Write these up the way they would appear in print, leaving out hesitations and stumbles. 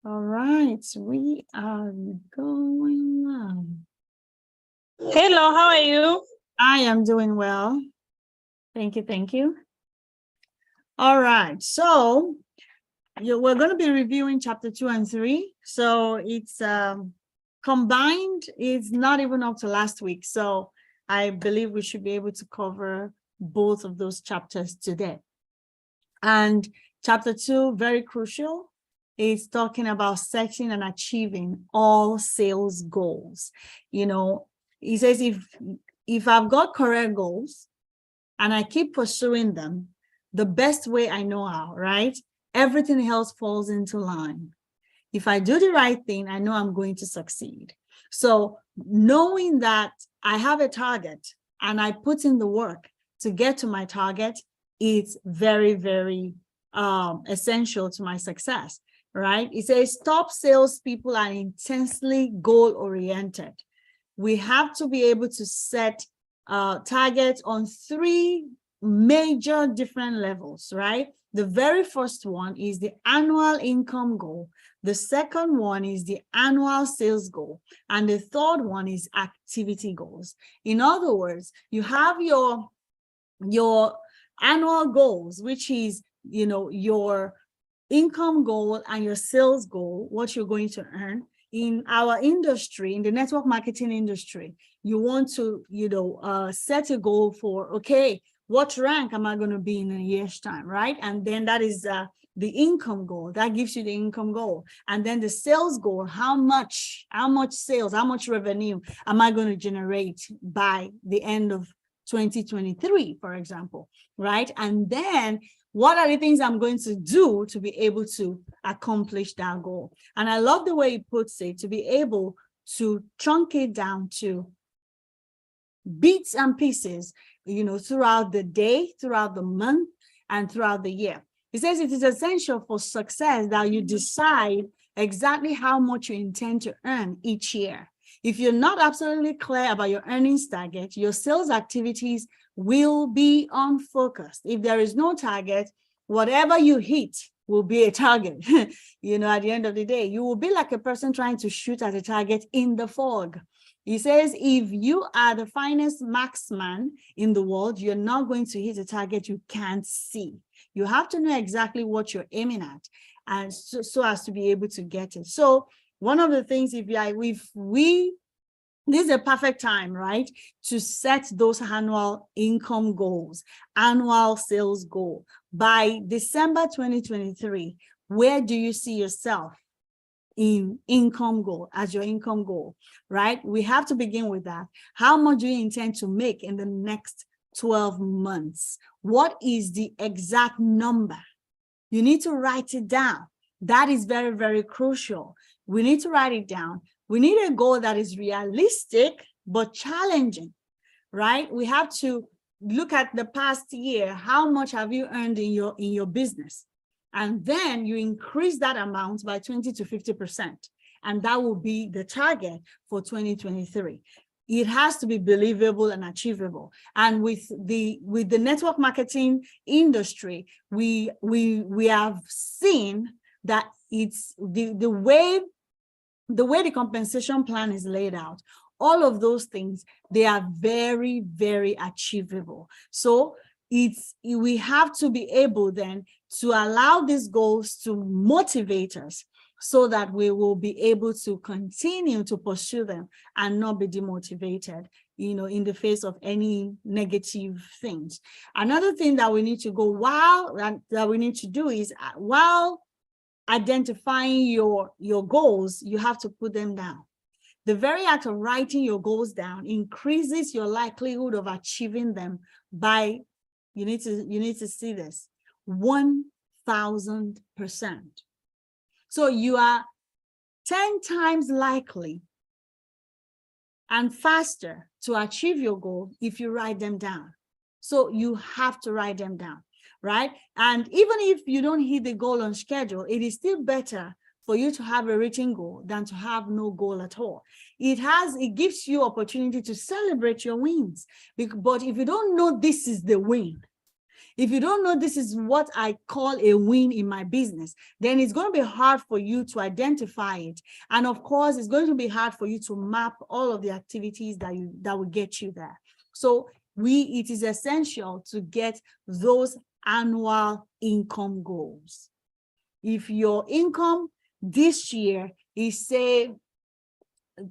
All right, we are going on. Hello, how are you? I am doing well. Thank you, thank you. All right, so we're going to be reviewing chapter 2 and 3. So it's combined, it's not even up to last week. So I believe we should be able to cover both of those chapters today. And chapter 2, very crucial. It's talking about setting and achieving all sales goals. You know, he says if I've got correct goals and I keep pursuing them the best way I know how, right? Everything else falls into line. If I do the right thing, I know I'm going to succeed. So knowing that I have a target and I put in the work to get to my target, it's very, very essential to my success, right? It says top salespeople are intensely goal-oriented. We have to be able to set targets on 3 major different levels, right? The very first one is the annual income goal. The second one is the annual sales goal. And the third one is activity goals. In other words, you have your annual goals, which is, you know, your income goal and your sales goal, what you're going to earn. In our industry, in the network marketing industry, you want to, set a goal for, okay, what rank am I going to be in a year's time, right? And then that is the income goal. That gives you the income goal. And then the sales goal, how much sales, how much revenue am I going to generate by the end of 2023, for example, right? And then what are the things I'm going to do to be able to accomplish that goal? And I love the way he puts it, to be able to truncate down to bits and pieces, throughout the day, throughout the month, and throughout the year. He says it is essential for success that you decide exactly how much you intend to earn each year. If you're not absolutely clear about your earnings target, your sales activities will be unfocused. If there is no target, whatever you hit will be a target. At the end of the day, you will be like a person trying to shoot at a target in the fog. He says, if you are the finest marksman in the world, you're not going to hit a target you can't see. You have to know exactly what you're aiming at, and so as to be able to get it. So one of the things, this is a perfect time, right, to set those annual income goals, annual sales goal. By December 2023, where do you see yourself in income goal, as your income goal, right? We have to begin with that. How much do you intend to make in the next 12 months? What is the exact number? You need to write it down. That is very, very crucial. We need to write it down. We need a goal that is realistic, but challenging, right? We have to look at the past year. How much have you earned in your business? And then you increase that amount by 20 to 50%. And that will be the target for 2023. It has to be believable and achievable. And with the network marketing industry, we have seen that it's the way the compensation plan is laid out. All of those things, they are very, very achievable. So we have to be able then to allow these goals to motivate us, so that we will be able to continue to pursue them and not be demotivated, in the face of any negative things. Another thing that we need to that we need to do is, while identifying your goals, you have to put them down. The very act of writing your goals down increases your likelihood of achieving them by, you need to see this, 1,000%. So you are 10 times likely and faster to achieve your goal if you write them down. So you have to write them down, right? And even if you don't hit the goal on schedule, it is still better for you to have a written goal than to have no goal at all. It gives you opportunity to celebrate your wins. But if you don't know this is the win, If you don't know this is what I call a win in my business, then it's going to be hard for you to identify it. And of course, it's going to be hard for you to map all of the activities that will get you there. So it is essential to get those annual income goals. If your income this year is, say,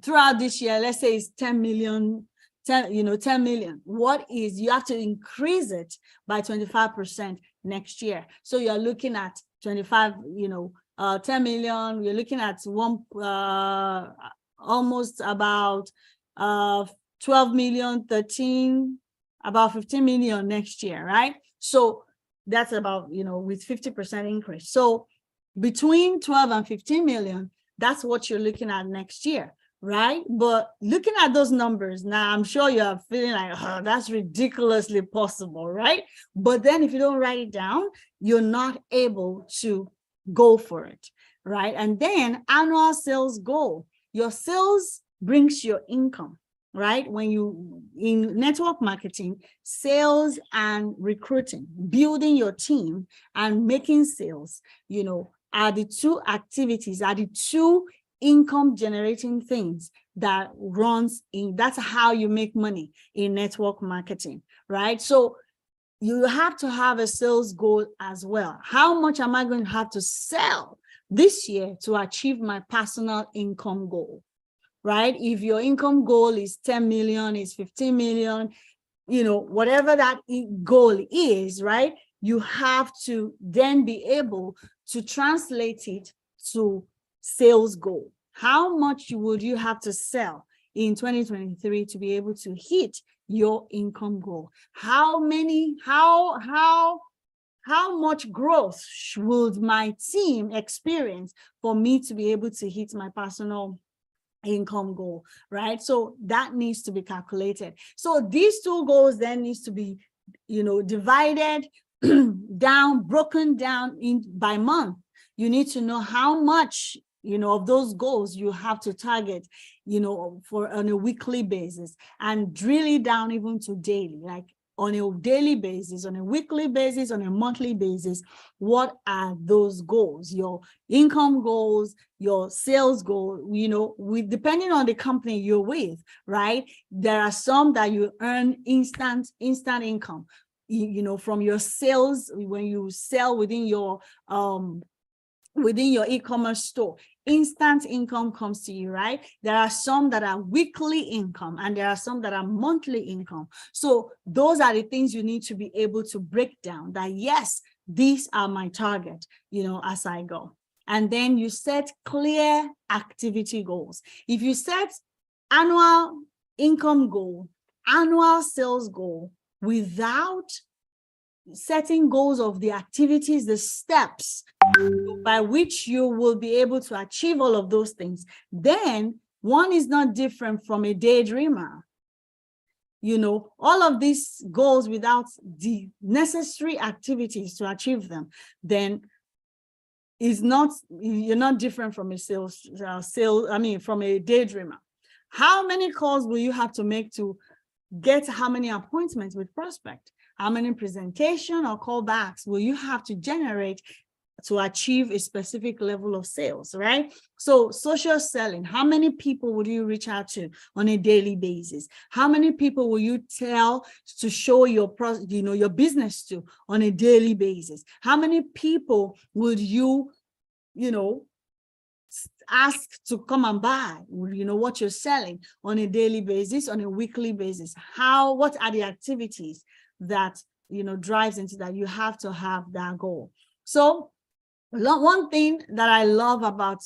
throughout this year, let's say it's 10 million, 10 million, you have to increase it by 25% next year. So you're looking at 25, 10 million, you're looking at almost about 12 million, 13, about 15 million next year, right? So that's about, with 50% increase. So between 12 and 15 million, that's what you're looking at next year, right? But looking at those numbers now, I'm sure you're feeling like, oh, that's ridiculously possible, right? But then if you don't write it down, you're not able to go for it, right? And then annual sales goal. Your sales brings your income, right? When in network marketing, sales and recruiting, building your team and making sales, are the two activities, are the two income generating things that runs in. That's how you make money in network marketing, right? So you have to have a sales goal as well. How much am I going to have to sell this year to achieve my personal income goal, right? If your income goal is 10 million, is 15 million, whatever that goal is, right? You have to then be able to translate it to sales goal. How much would you have to sell in 2023 to be able to hit your income goal? How much growth would my team experience for me to be able to hit my personal income goal, right? So that needs to be calculated. So these two goals then needs to be, divided down, broken down by month. You need to know how much, of those goals you have to target, on a weekly basis, and drill it down even to daily, like on a daily basis, on a weekly basis, on a monthly basis. What are those goals? Your income goals, your sales goal, depending on the company you're with, right? There are some that you earn instant income, from your sales when you sell within your e-commerce store. Instant income comes to you, right? There are some that are weekly income and there are some that are monthly income. So those are the things you need to be able to break down that, yes, these are my target, as I go. And then you set clear activity goals. If you set annual income goal, annual sales goal, without setting goals of the activities, the steps by which you will be able to achieve all of those things, then one is not different from a daydreamer. All of these goals without the necessary activities to achieve them, then you're not different from a from a daydreamer. How many calls will you have to make to get how many appointments with prospect? How many presentation or callbacks will you have to generate to achieve a specific level of sales, right? So social selling, how many people would you reach out to on a daily basis? How many people will you tell to show your business to on a daily basis? How many people would you, ask to come and buy, what you're selling on a daily basis, on a weekly basis? What are the activities that, drives into that? You have to have that goal. So one thing that I love about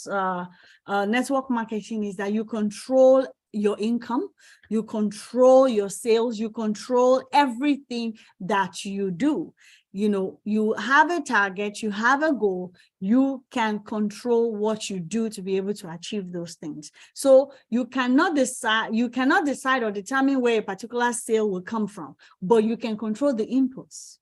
network marketing is that you control your income, you control your sales, you control everything that you do. You have a target, you have a goal, you can control what you do to be able to achieve those things. So you cannot decide or determine where a particular sale will come from, but you can control the inputs,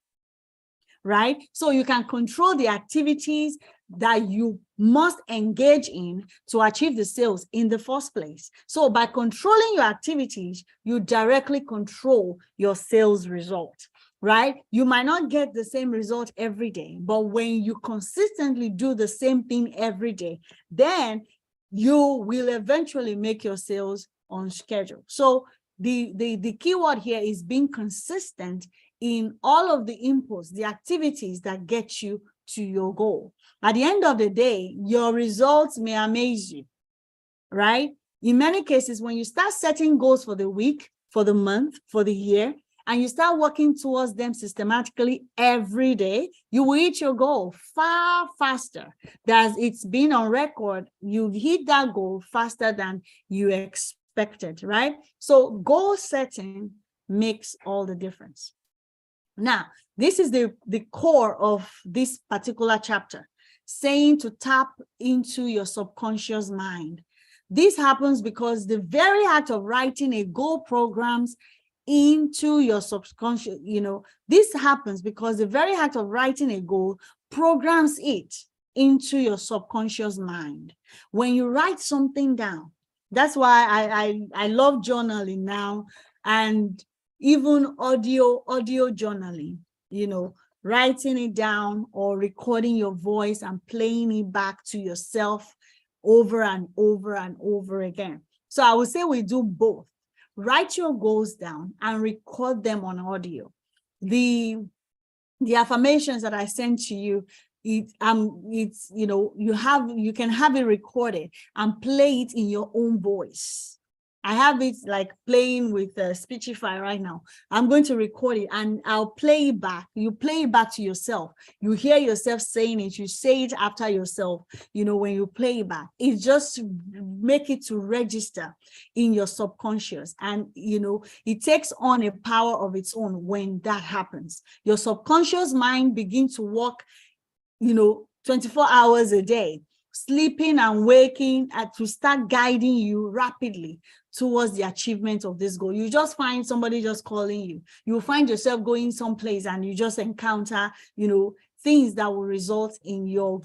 right? So you can control the activities that you must engage in to achieve the sales in the first place. So by controlling your activities, you directly control your sales result. right? You might not get the same result every day, but when you consistently do the same thing every day, then you will eventually make your sales on schedule. So the key word here is being consistent in all of the inputs, the activities that get you to your goal. At the end of the day, your results may amaze you, right? In many cases, when you start setting goals for the week, for the month, for the year, and you start working towards them systematically every day, you will hit your goal far faster. As it's been on record, you hit that goal faster than you expected, right? So goal setting makes all the difference. Now, this is the core of this particular chapter, saying to tap into your subconscious mind. This happens because the very act of writing a goal programs into your subconscious, this happens because the very act of writing a goal programs it into your subconscious mind. When you write something down, that's why I love journaling now, and even audio journaling, writing it down or recording your voice and playing it back to yourself over and over and over again. So I would say we do both. Write your goals down and record them on audio. The affirmations that I sent to you, you can have it recorded and play it in your own voice. I have it like playing with Speechify right now. I'm going to record it and I'll play it back. You play it back to yourself. You hear yourself saying it. You say it after yourself, when you play it back. It just make it to register in your subconscious. And, it takes on a power of its own when that happens. Your subconscious mind begins to work, 24 hours a day, sleeping and waking, to start guiding you rapidly towards the achievement of this goal. You just find somebody just calling you. You find yourself going someplace and you just encounter, things that will result in your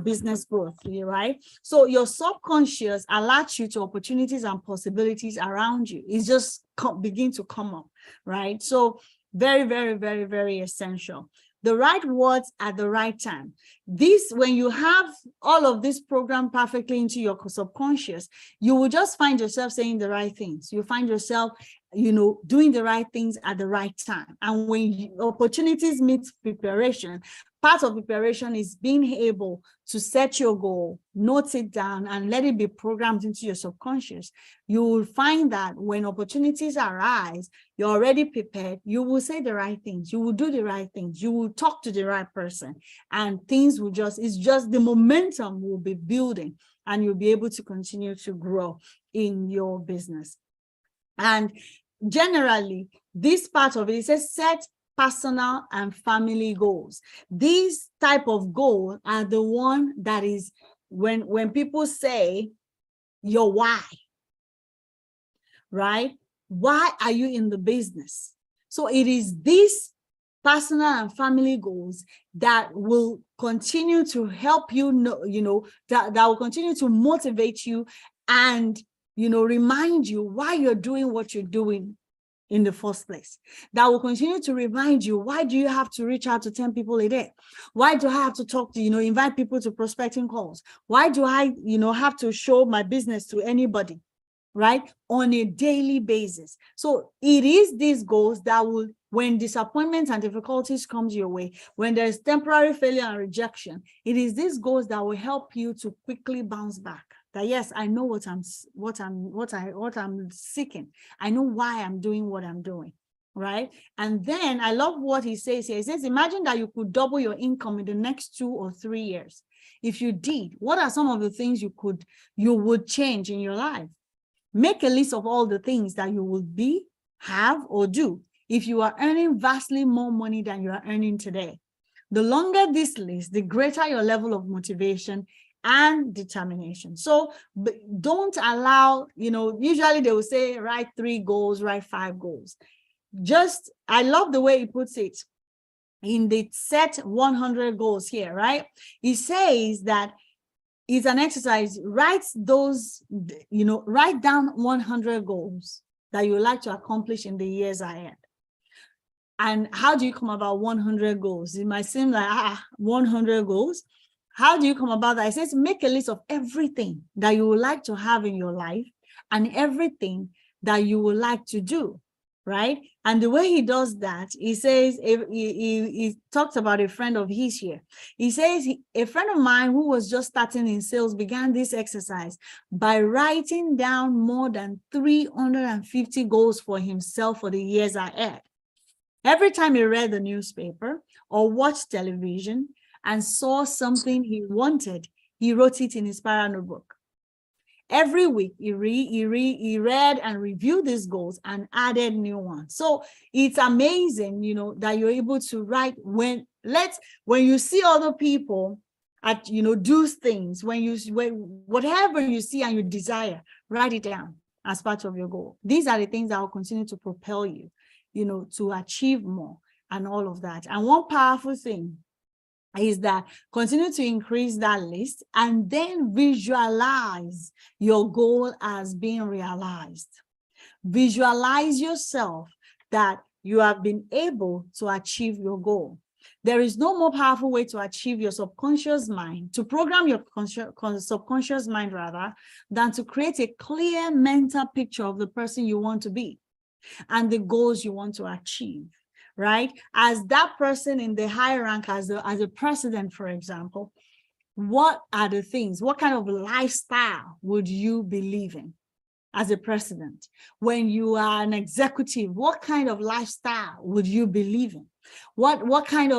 business growth, right? So your subconscious alerts you to opportunities and possibilities around you. It's just begin to come up, right? So very, very, very, very essential. The right words at the right time. This, when you have all of this programmed perfectly into your subconscious, you will just find yourself saying the right things. You find yourself, doing the right things at the right time. And when opportunities meet preparation, part of preparation is being able to set your goal, note it down, and let it be programmed into your subconscious. You will find that when opportunities arise, you're already prepared. You will say the right things. You will do the right things. You will talk to the right person, and things will it's just the momentum will be building, and you'll be able to continue to grow in your business. And generally, this part of it says set personal and family goals. These type of goals are the one that is when people say your why, right? Why are you in the business? So it is these personal and family goals that will continue to help you that will continue to motivate you and remind you why you're doing what you're doing in the first place. That will continue to remind you, why do you have to reach out to 10 people a day? Why do I have to talk to, invite people to prospecting calls? Why do I, have to show my business to anybody, right? On a daily basis. So it is these goals that will, when disappointments and difficulties comes your way, when there's temporary failure and rejection, it is these goals that will help you to quickly bounce back. That yes, I know what I'm seeking. I know why I'm doing what I'm doing, right? And then I love what he says here. He says, imagine that you could double your income in the next 2 or 3 years. If you did, what are some of the things you would change in your life? Make a list of all the things that you would be, have, or do if you are earning vastly more money than you are earning today. The longer this list, the greater your level of motivation and determination. So don't allow, usually they will say, write 3 goals, write 5 goals. I love the way he puts it in the set 100 goals here, right? He says that it's an exercise, write down 100 goals that you would like to accomplish in the years ahead. And how do you come about 100 goals? It might seem like 100 goals. How do you come about that? It says make a list of everything that you would like to have in your life and everything that you would like to do, right? And the way he does that, he says, he talks about a friend of his here. He says, a friend of mine who was just starting in sales began this exercise by writing down more than 350 goals for himself for the years ahead. Every time he read the newspaper or watched television and saw something he wanted, he wrote it in his spiral notebook. Every week, he read and reviewed these goals and added new ones. So it's amazing, you know, that you're able to write when you see other people do things, whatever you see and you desire, write it down as part of your goal. These are the things that will continue to propel you, to achieve more and all of that. And one powerful thing is that continue to increase that list and then visualize your goal as being realized. Visualize yourself that you have been able to achieve your goal. There is no more powerful way to achieve your subconscious mind, to program your subconscious mind rather, than to create a clear mental picture of the person you want to be and the goals you want to achieve. Right? As that person in the high rank, as a president, for example, what are the things, what kind of lifestyle would you be living as a president? When you are an executive, what kind of lifestyle would you be living? What kind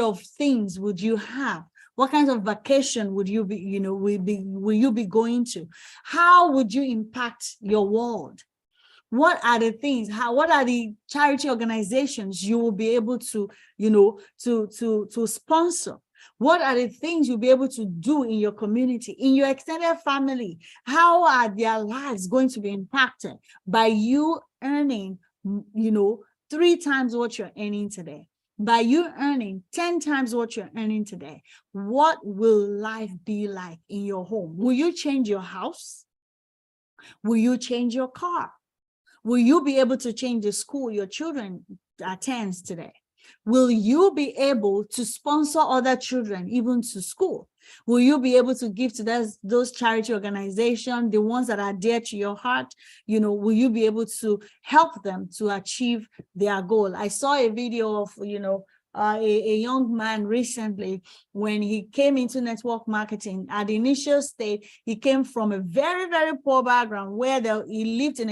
of things would you have? What kinds of vacation would you be, will you be going to? How would you impact your world? What are the things, what are the charity organizations you will be able to, to sponsor? What are the things you'll be able to do in your community, in your extended family? How are their lives going to be impacted by you earning, 3 times what you're earning today? By you earning 10 times what you're earning today, what will life be like in your home? Will you change your house? Will you change your car? Will you be able to change the school your children attend today? Will you be able to sponsor other children even to school? Will you be able to give to those charity organizations, the ones that are dear to your heart? Will you be able to help them to achieve their goal? I saw a video of, a young man recently when he came into network marketing. At the initial stage, he came from a very, very poor background where he lived in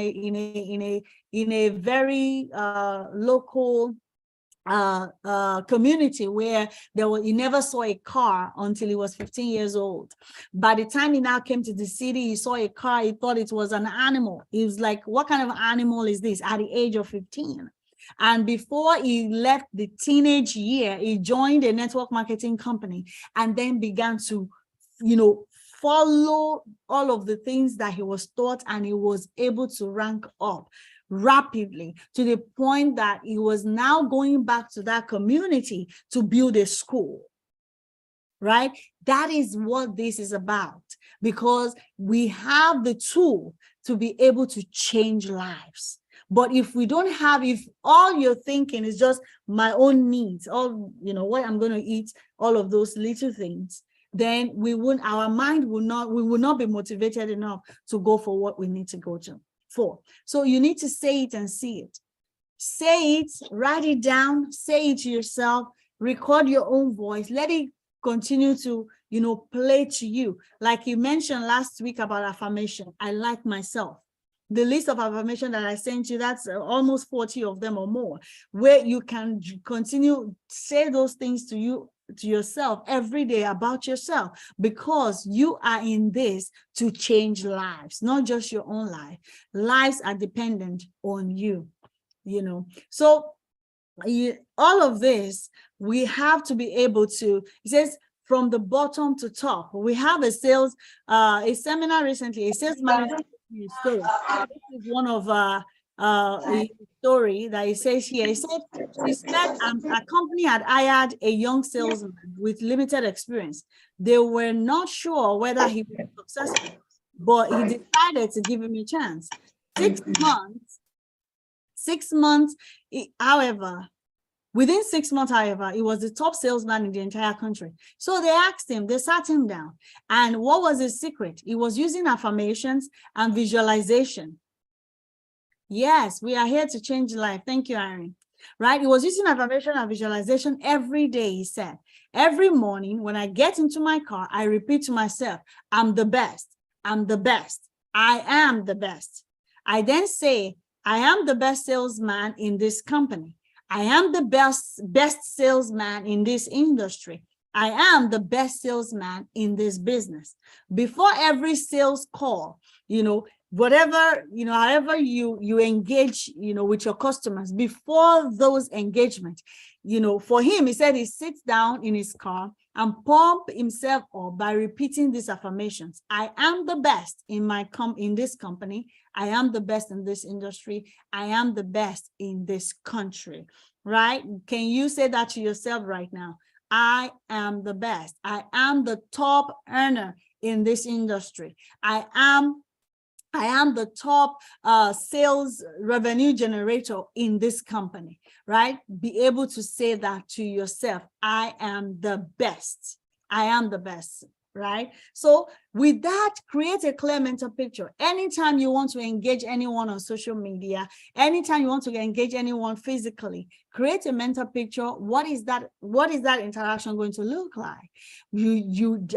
a very local community where he never saw a car until he was 15 years old. By the time he now came to the city, he saw a car, he thought it was an animal. He was like, what kind of animal is this at the age of 15? And before he left the teenage year, he joined a network marketing company and then began to, follow all of the things that he was taught, and he was able to rank up rapidly to the point that he was now going back to that community to build a school. Right? That is what this is about, because we have the tool to be able to change lives. But if all you're thinking is just my own needs, what I'm going to eat, all of those little things, then we will not be motivated enough to go for what we need to go for. So you need to say it and see it. Say it, write it down, say it to yourself, record your own voice, let it continue to, play to you. Like you mentioned last week about affirmation, I like myself. The list of affirmation that I sent you, that's almost 40 of them or more, where you can continue say those things to yourself every day about yourself, because you are in this to change lives, not just your own life. Lives are dependent on you, So all of this, we have to be able to, it says, from the bottom to top. We have a seminar recently, a sales manager story. This is one of a story that he says here. He said a company had hired a young salesman with limited experience. They were not sure whether he would be successful, but he decided to give him a chance. 6 months, however, within 6 months, however, he was the top salesman in the entire country. So they asked him, they sat him down. And what was his secret? He was using affirmations and visualization. Yes, we are here to change life. Thank you, Irene. Right? He was using affirmation and visualization every day, he said. Every morning when I get into my car, I repeat to myself, I'm the best. I'm the best. I am the best. I then say, I am the best salesman in this company. I am the best salesman in this industry. I am the best salesman in this business. Before every sales call, whatever, however you engage, with your customers, before those engagements, for him, he said he sits down in his car and pump himself up by repeating these affirmations. I am the best in this company. I am the best in this industry. I am the best in this country, right? Can you say that to yourself right now? I am the best. I am the top earner in this industry. I am the top sales revenue generator in this company, right? Be able to say that to yourself. I am the best. I am the best, right? So with that, create a clear mental picture. Anytime you want to engage anyone on social media, anytime you want to engage anyone physically, create a mental picture. What is that interaction going to look like?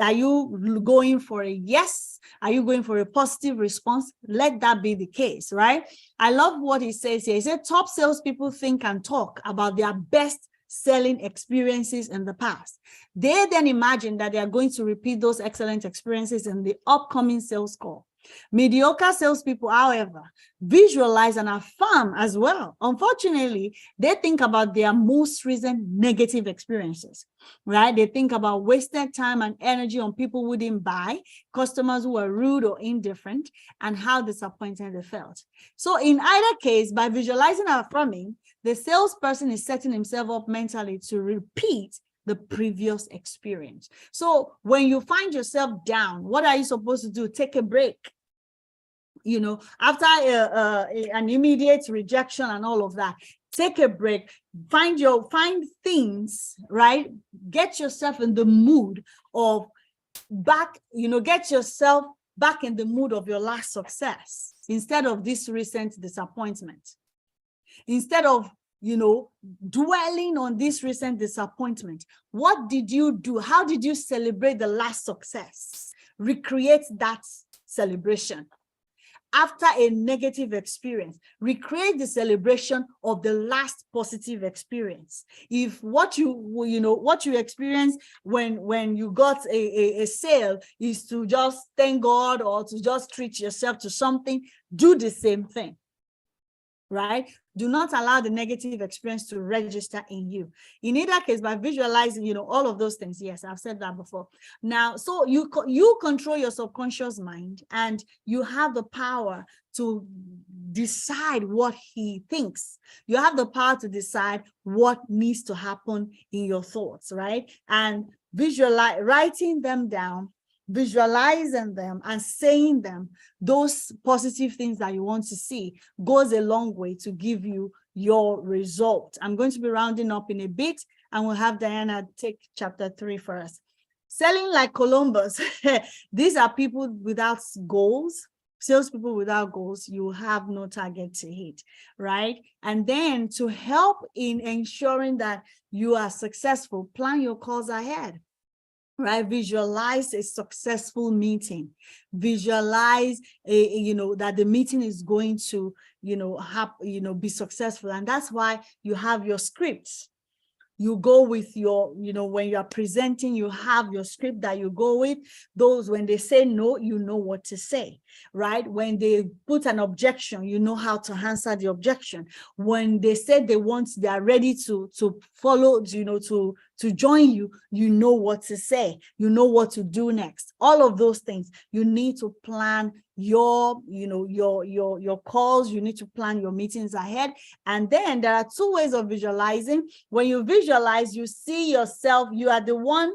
Are you going for a yes? Are you going for a positive response? Let that be the case, right? I love what he says here. He said top salespeople think and talk about their best selling experiences in the past. They then imagine that they are going to repeat those excellent experiences in the upcoming sales call. Mediocre salespeople, however, visualize and affirm as well. Unfortunately, they think about their most recent negative experiences, right? They think about wasted time and energy on people who didn't buy, customers who were rude or indifferent, and how disappointed they felt. So in either case, by visualizing and affirming, the salesperson is setting himself up mentally to repeat the previous experience. So when you find yourself down, what are you supposed to do? Take a break. After an immediate rejection and all of that, take a break, find things, right? Get yourself in the mood of get yourself back in the mood of your last success instead of this recent disappointment. Instead of, dwelling on this recent disappointment, what did you do? How did you celebrate the last success? Recreate that celebration. After a negative experience, recreate the celebration of the last positive experience. If what you experienced when you got a sale is to just thank God or to just treat yourself to something, do the same thing, right? Do not allow the negative experience to register in you. In either case, by visualizing, all of those things. Yes, I've said that before. Now, so you control your subconscious mind, and you have the power to decide what he thinks. You have the power to decide what needs to happen in your thoughts, right? And writing them down, visualizing them and saying them, those positive things that you want to see, goes a long way to give you your result. I'm going to be rounding up in a bit, and we'll have Diana take chapter 3 for us. Selling like Columbus. These are people without goals. Salespeople without goals, you have no target to hit, right? And then to help in ensuring that you are successful, plan your calls ahead. Right? Visualize a successful meeting. Visualize that the meeting is going to, be successful. And that's why you have your scripts. You go with your, when you are presenting, you have your script that you go with. Those, when they say no, you know what to say, right? When they put an objection, you know how to answer the objection. When they say they are ready to follow, to join you, you know what to say, you know what to do next. All of those things, you need to plan your calls, you need to plan your meetings ahead. And then there are 2 ways of visualizing. When you visualize, you see yourself, you are the one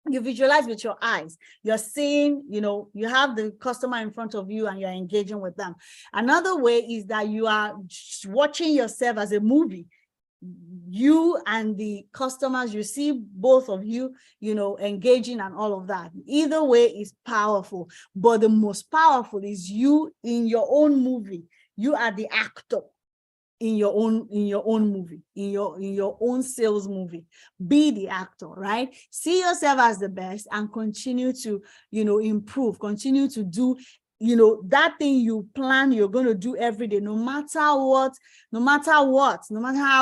You visualize with your eyes. You're seeing, you have the customer in front of you and you're engaging with them. Another way is that you are watching yourself as a movie. You and the customers, you see both of you, engaging and all of that. Either way is powerful, but the most powerful is you in your own movie. You are the actor in your own movie, in your own sales movie. Be the actor, right? See yourself as the best and continue to, improve, continue to do, that thing you plan you're going to do every day, no matter how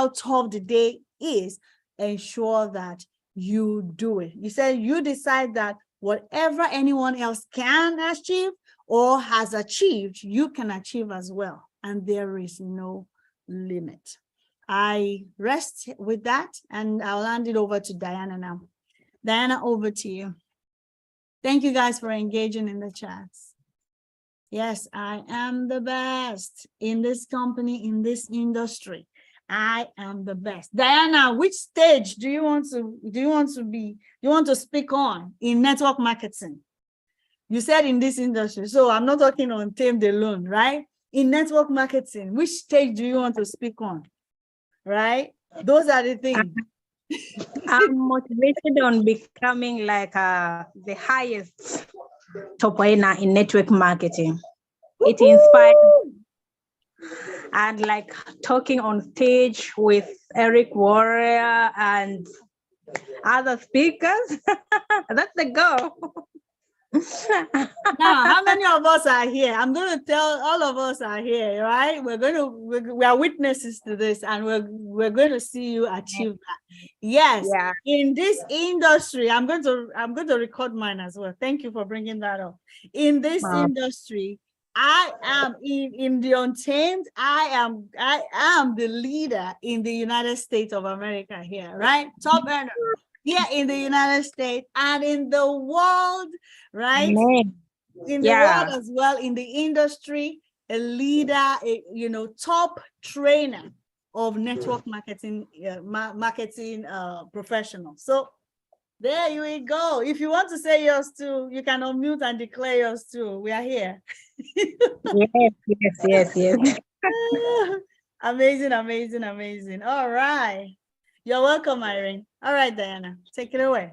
tough the day is. Ensure that you do it. You said you decide that whatever anyone else can achieve or has achieved, you can achieve as well. And there is no limit. I rest with that, and I'll hand it over to Diana now. Diana, over to you. Thank you guys for engaging in the chats. Yes, I am the best in this company, in this industry. I am the best. Diana, which stage do you want to speak on in network marketing? You said in this industry, so I'm not talking on Tamed alone, right? In network marketing, which stage do you want to speak on? Right? Those are the things. I'm motivated on becoming like the highest top earner in network marketing. It inspired, and like talking on stage with Eric Warrior and other speakers. That's the goal. Now, how many of us are here? I'm going to tell all of us are here, right? We are witnesses to this, and we're going to see you achieve that. Yes, yeah. In this industry, I'm going to record mine as well. Thank you for bringing that up. In this industry, I am in the Untamed. I am the leader in the United States of America here, right? Top earner. Here in the United States and in the world, right? Amen. In the world as well, in the industry, a leader, top trainer of network marketing, professionals. So there you go. If you want to say yours too, you can unmute and declare yours too. We are here. Yes. Amazing, amazing, amazing. All right. You're welcome, Irene. All right, Diana, take it away.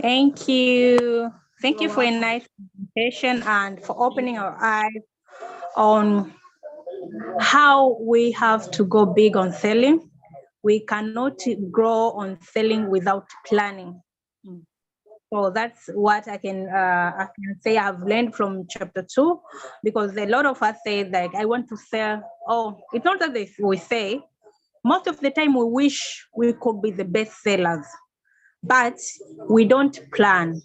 Thank you. Thank you for a nice presentation and for opening our eyes on how we have to go big on selling. We cannot grow on selling without planning. So that's what I can say I've learned from chapter 2, because a lot of us say like, I want to sell. Oh, it's not that we say. Most of the time we wish we could be the best sellers, but we don't plan.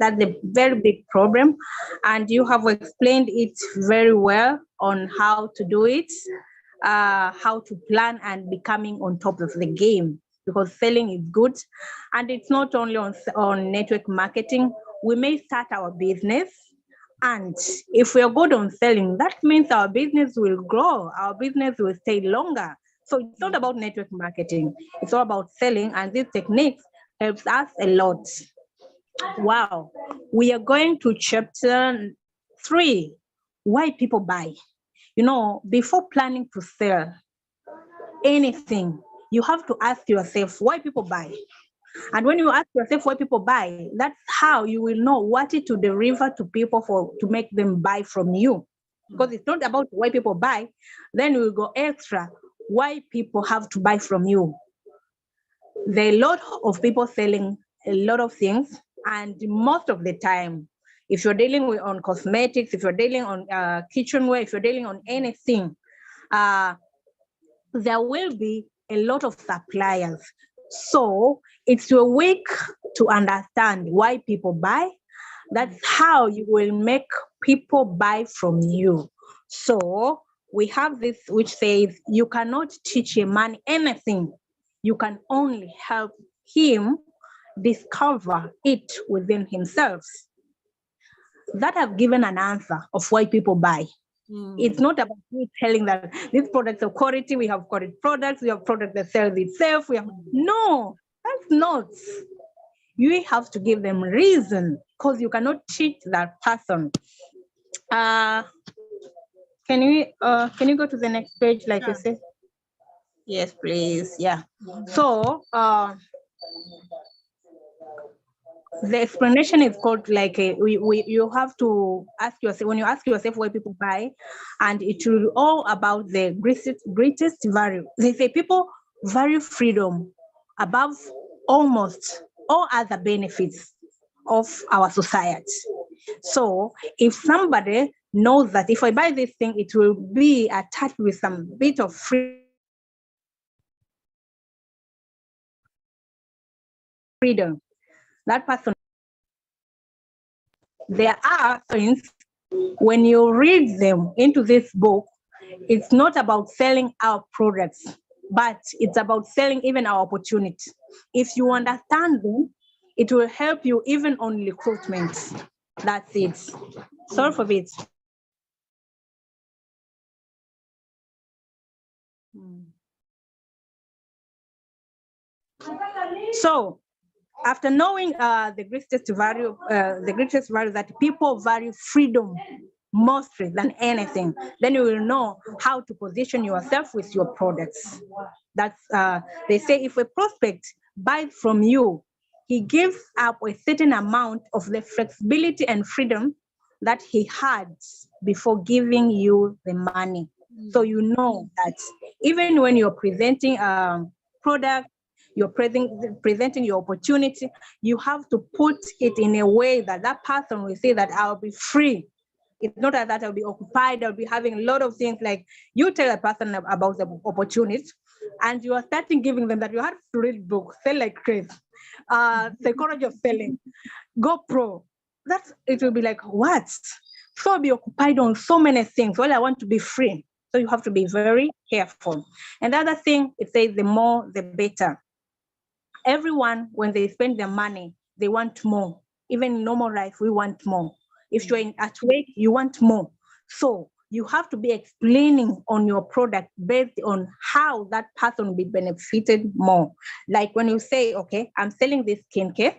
That's a very big problem. And you have explained it very well on how to do it, how to plan and becoming on top of the game, because selling is good. And it's not only on network marketing. We may start our business, and if we are good on selling, that means our business will grow, our business will stay longer. So it's not about network marketing, it's all about selling, and these techniques helps us a lot. Wow. We are going to chapter 3, why people buy. Before planning to sell anything, you have to ask yourself why people buy. And when you ask yourself why people buy, that's how you will know what to deliver to people to make them buy from you. Because it's not about why people buy, then you will go extra. Why people have to buy from you. There are a lot of people selling a lot of things, and most of the time, if you're dealing on cosmetics, if you're dealing on kitchenware, if you're dealing on anything, there will be a lot of suppliers. So it's your week to understand why people buy. That's how you will make people buy from you. So we have this which says you cannot teach a man anything. You can only help him discover it within himself. That have given an answer of why people buy. It's not about you telling that these products are quality, we have quality products, we have products that sells itself. No, that's not. You have to give them reason, because you cannot cheat that person. Can you go to the next page, like you said? Yes, please. Yeah. So the explanation is called like you have to ask yourself, when you ask yourself why people buy, and it will all about the greatest value. They say people value freedom above almost all other benefits of our society. So if somebody knows that if I buy this thing, it will be attached with some bit of freedom, that person. There are things, when you read them into this book, it's not about selling our products, but it's about selling even our opportunity. If you understand them, it will help you even on recruitment. That's it. Sorry for it. So after knowing the greatest value that people value freedom mostly than anything, then you will know how to position yourself with your products. That's they say if a prospect buys from you, he gives up a certain amount of the flexibility and freedom that he had before giving you the money. So you know that even when you're presenting product, you're presenting your opportunity, you have to put it in a way that that person will say that I'll be free. It's not that I'll be occupied, I'll be having a lot of things. Like you tell a person about the opportunity, and you are starting giving them that you have to read books, sell like crazy, psychology of selling, go pro. That's, it will be like, what? So I'll be occupied on so many things. Well, I want to be free. So you have to be very careful. And the other thing, it says the more, the better. Everyone, when they spend their money, they want more. Even in normal life, we want more. If you're at work, you want more. So you have to be explaining on your product based on how that person will be benefited more. Like when you say, okay, I'm selling this skincare,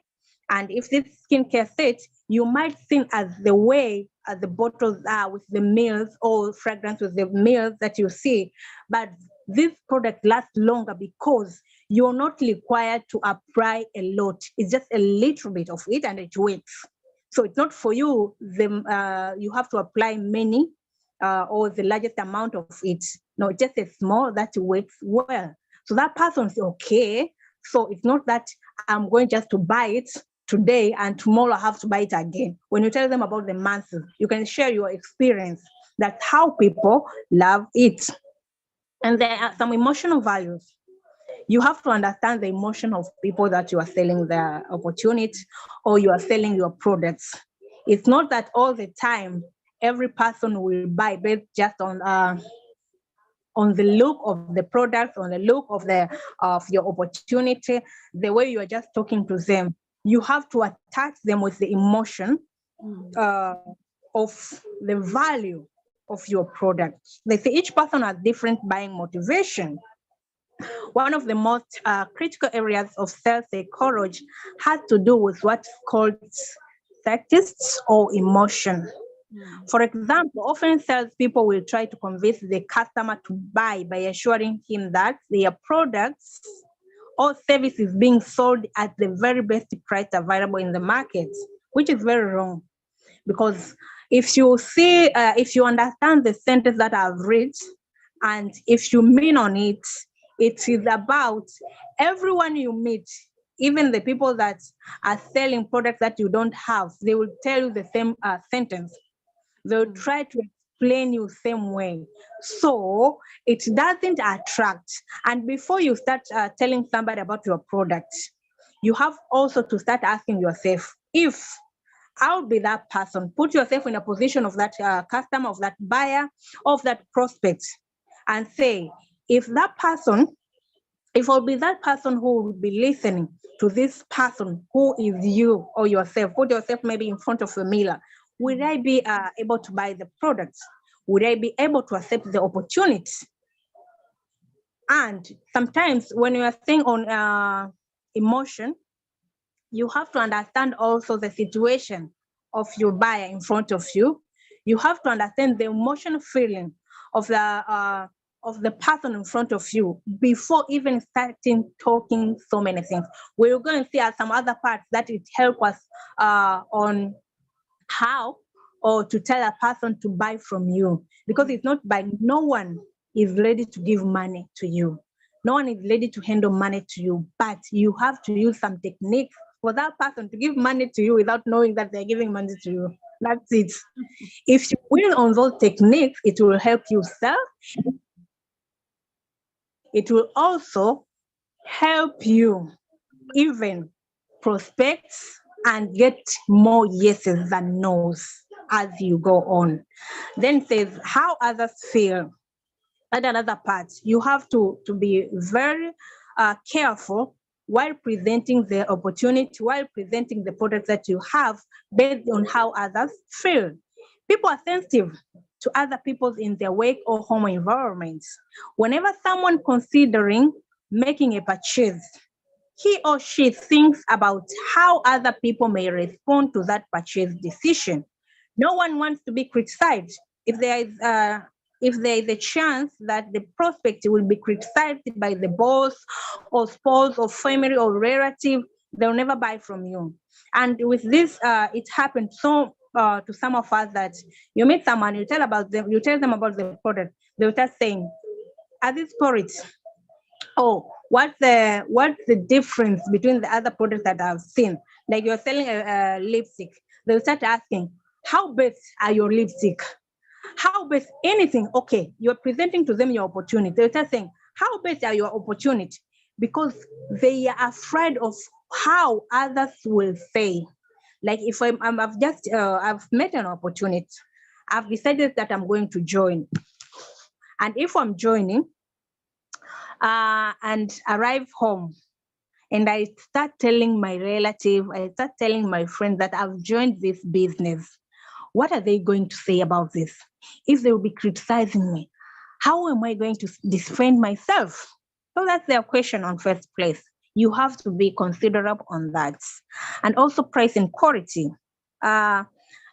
and if this skincare set, you might think as the way as the bottles are with the meals or fragrance with the meals that you see, but this product lasts longer because you're not required to apply a lot. It's just a little bit of it and it works. So it's not for you, you have to apply many or the largest amount of it. No, just a small that works well. So that person's okay. So it's not that I'm going just to buy it today and tomorrow I have to buy it again. When you tell them about the months, you can share your experience. That's how people love it. And there are some emotional values. You have to understand the emotion of people that you are selling their opportunity or you are selling your products. It's not that all the time every person will buy based just on the look of the product, on the look of your opportunity, the way you are just talking to them. You have to attach them with the emotion of the value of your product. They say each person has different buying motivation. One of the most critical areas of sales psychology has to do with what's called statistics or emotion. For example, often salespeople will try to convince the customer to buy by assuring him that their products or service is being sold at the very best price available in the market, which is very wrong. Because if you see, if you understand the sentence that I've read, and if you mean on it, it is about everyone you meet, even the people that are selling products that you don't have, they will tell you the same sentence. They'll try to explain you same way. So it doesn't attract. And before you start telling somebody about your product, you have also to start asking yourself, if I'll be that person, put yourself in a position of that customer, of that buyer, of that prospect, and say, if I'll be that person who will be listening to this person who is you or yourself, put yourself maybe in front of a mirror, will I be able to buy the products? Would I be able to accept the opportunity? And sometimes when you are saying on emotion, you have to understand also the situation of your buyer in front of you. You have to understand the emotional feeling of the person in front of you before even starting talking so many things. We're going to see some other parts that it help us on how or to tell a person to buy from you, because it's not by no one is ready to give money to you. No one is ready to handle money to you, but you have to use some techniques for that person to give money to you without knowing that they're giving money to you. That's it. If you will on those techniques, it will help you sell. It will also help you even prospect and get more yeses than nos as you go on. Then says how others feel. And another part, you have to be very careful while presenting the opportunity, while presenting the products that you have based on how others feel. People are sensitive to other people in their work or home environments. Whenever someone considering making a purchase, he or she thinks about how other people may respond to that purchase decision. No one wants to be criticized. If there is a chance that the prospect will be criticized by the boss or spouse or family or relative, they'll never buy from you. And with this, it happened so to some of us that you meet someone, you tell them about the product, they'll start saying, are these porridge? Oh, what's the difference between the other products that I've seen? Like you're selling a lipstick. They'll start asking, how best are your lipstick? How best anything? Okay, you're presenting to them your opportunity. They'll start saying, how best are your opportunity? Because they are afraid of how others will say. Like if I've met an opportunity, I've decided that I'm going to join. And if I'm joining, and arrive home, and I start telling my relative, I start telling my friend that I've joined this business, what are they going to say about this? If they will be criticizing me, how am I going to defend myself? So that's their question on first place. You have to be considerate on that. And also price and quality.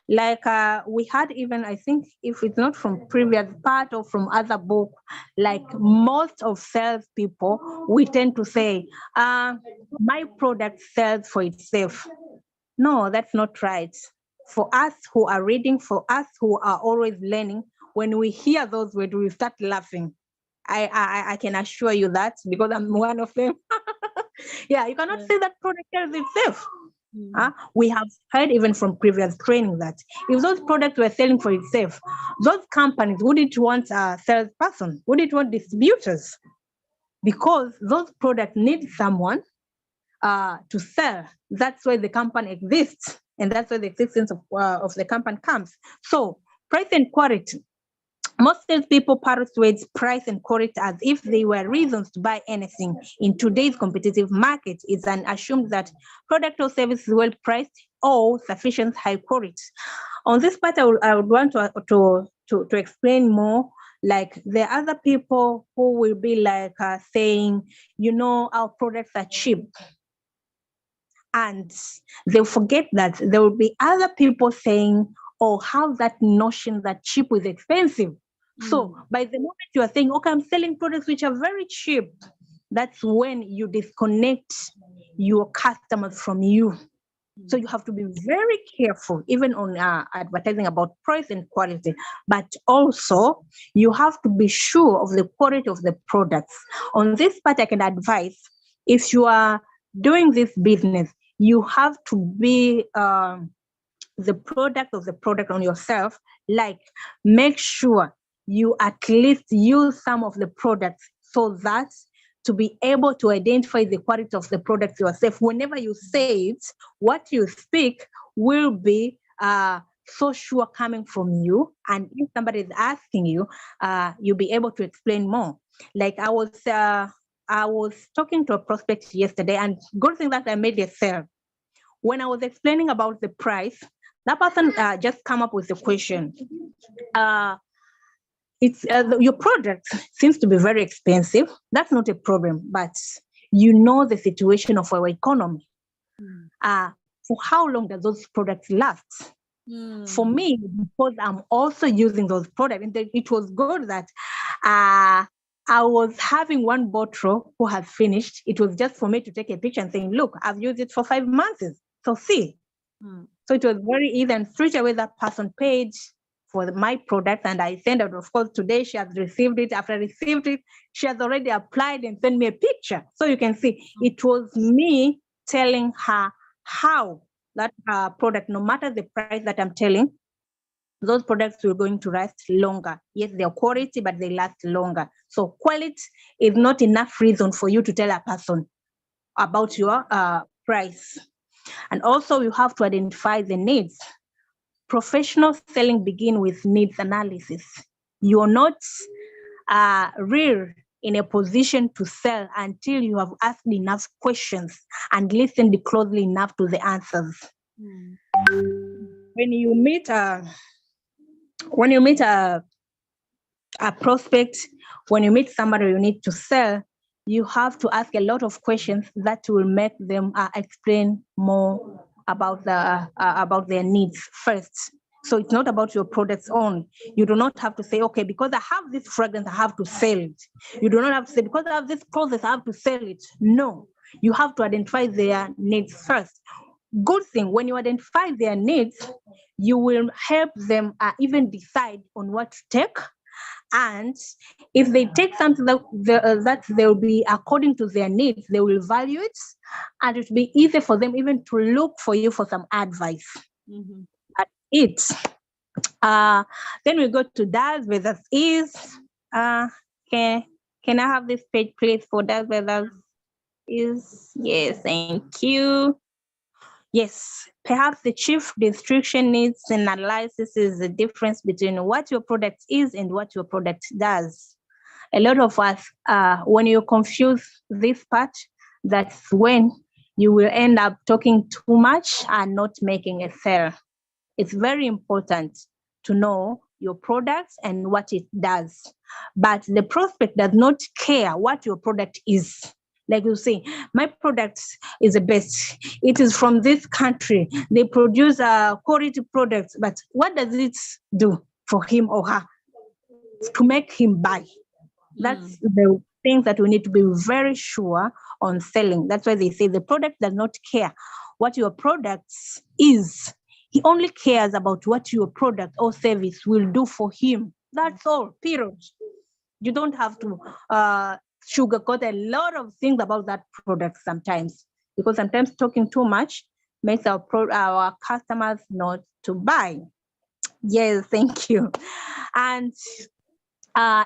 We had even, I think if it's not from previous part or from other book, like most of sales people, we tend to say, my product sells for itself. No, that's not right. For us who are reading, for us who are always learning, when we hear those words, we start laughing. I can assure you that, because I'm one of them. Yeah, you cannot say that product sells itself. We have heard even from previous training that if those products were selling for itself, those companies wouldn't want a salesperson, wouldn't want distributors, because those products need someone to sell. That's why the company exists, and that's why the existence of the company comes. So price and quality. Most salespeople persuade price and quality as if they were reasons to buy anything. In today's competitive market, it's an assumed that product or service is well priced or sufficient high quality. On this part, I would want to explain more. Like there are other people who will be like saying, our products are cheap. And they'll forget that there will be other people saying, oh, have that notion that cheap is expensive. So by the moment you are saying, okay, I'm selling products which are very cheap, that's when you disconnect your customers from you. So you have to be very careful, even on advertising about price and quality, but also you have to be sure of the quality of the products. On this part, I can advise, if you are doing this business, you have to be the product of the product on yourself. Like, make sure you at least use some of the products so that to be able to identify the quality of the product yourself. Whenever you say it, what you speak will be so sure coming from you. And if somebody is asking you, you'll be able to explain more. Like I was talking to a prospect yesterday, and good thing that I made a sale. When I was explaining about the price, that person just come up with a question. Your product seems to be very expensive. That's not a problem, but you know the situation of our economy. for how long does those products last? For me, because I'm also using those products, and it was good that I was having one bottle who has finished. It was just for me to take a picture and saying, look, I've used it for 5 months. So see. So it was very easy, and straight away that person paid for my product, and I sent out, of course, today she has received it. After I received it, she has already applied and sent me a picture. So you can see it was me telling her how that product, no matter the price that I'm telling, those products were going to last longer. Yes, they're quality, but they last longer. So quality is not enough reason for you to tell a person about your price. And also you have to identify the needs. Professional selling begin with needs analysis. You're not real in a position to sell until you have asked enough questions and listened closely enough to the answers. When you meet a prospect, when you meet somebody you need to sell, you have to ask a lot of questions that will make them explain more about their needs first. So it's not about your products only. You do not have to say, okay, because I have this fragrance, I have to sell it. You do not have to say, because I have this process, I have to sell it. No, you have to identify their needs first. Good thing, when you identify their needs, you will help them even decide on what to take. And if they take something that they'll be according to their needs, they will value it, and it will be easy for them even to look for you for some advice. That's it. Then we go to does versus is. Can I have this page, please, for does versus is? Yes, thank you. Yes, perhaps the chief distinction needs and analysis is the difference between what your product is and what your product does. A lot of us, when you confuse this part, that's when you will end up talking too much and not making a sale. It's very important to know your products and what it does. But the prospect does not care what your product is. Like you say, my product is the best. It is from this country. They produce quality products, but what does it do for him or her to make him buy? That's the things that we need to be very sure on selling. That's why they say the product does not care what your product is. He only cares about what your product or service will do for him. That's all, period. You don't have to sugarcoat a lot of things about that product sometimes, because sometimes talking too much makes our customers not to buy. Yes, thank you. And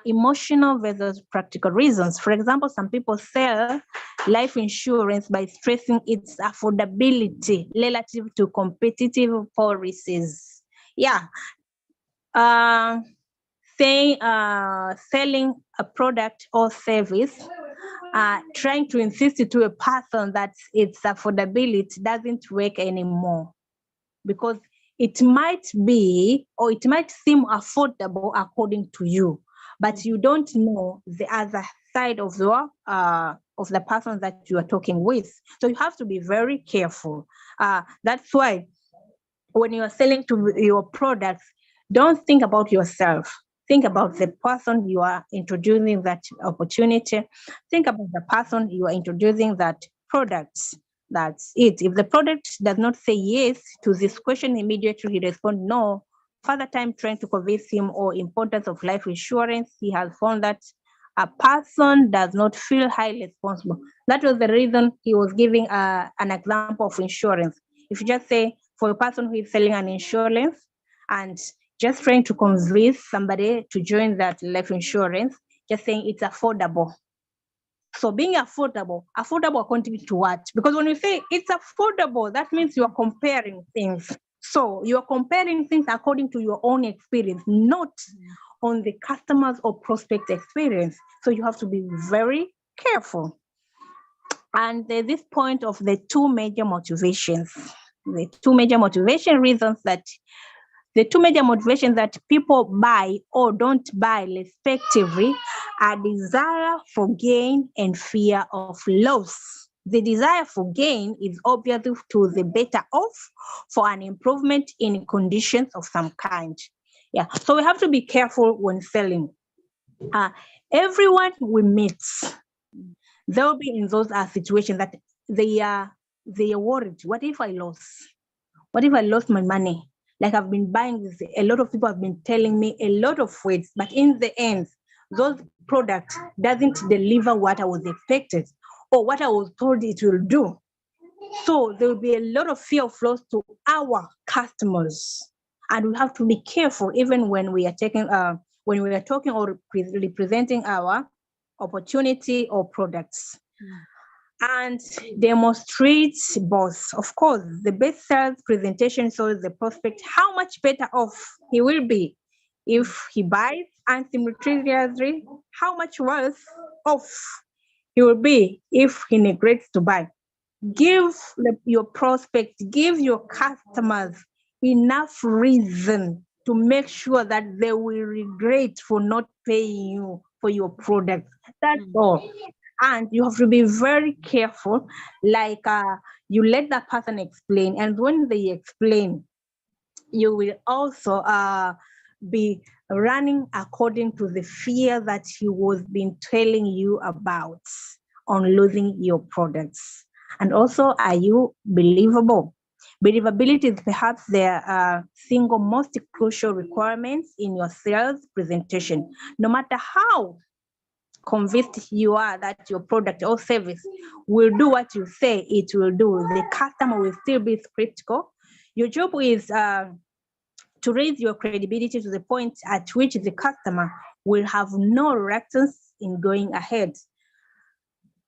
emotional versus practical reasons. For example, some people sell life insurance by stressing its affordability relative to competitive policies. Yeah. Selling a product or service, trying to insist to a person that its affordability doesn't work anymore, because it might be, or it might seem affordable according to you, but you don't know the other side of the person that you are talking with. So you have to be very careful. That's why when you are selling to your products, don't think about yourself. Think about the person you are introducing that opportunity. Think about the person you are introducing that product. That's it. If the product does not say yes to this question, immediately he responds no. Further time trying to convince him or importance of life insurance, he has found that a person does not feel highly responsible. That was the reason he was giving an example of insurance. If you just say, for a person who is selling an insurance and just trying to convince somebody to join that life insurance, just saying it's affordable. So being affordable according to what? Because when you say it's affordable, that means you're comparing things. So you're comparing things according to your own experience, not on the customer's or prospect experience. So you have to be very careful. And there's this point of the two major motivations. The two major motivations that people buy or don't buy respectively are desire for gain and fear of loss. The desire for gain is obviously to the better off for an improvement in conditions of some kind. Yeah, so we have to be careful when selling. Everyone we meet, they'll be in those situations that they are worried. What if I lose? What if I lost my money? Like I've been buying this, a lot of people have been telling me a lot of ways, but in the end, those products doesn't deliver what I was expected or what I was told it will do. So there will be a lot of fear of loss to our customers, and we have to be careful even when we are taking, when we are talking or representing our opportunity or products. And demonstrate both. Of course, the best sales presentation shows the prospect how much better off he will be if he buys, and simultaneously how much worse off he will be if he neglects to buy. Give your prospect, give your customers enough reason to make sure that they will regret for not paying you for your product. That's all. And you have to be very careful, like you let that person explain, and when they explain, you will also be running according to the fear that he was been telling you about on losing your products. And also, are you believable? Believability is perhaps the single most crucial requirements in your sales presentation. No matter how convinced you are that your product or service will do what you say it will do, the customer will still be skeptical. Your job is to raise your credibility to the point at which the customer will have no reluctance in going ahead.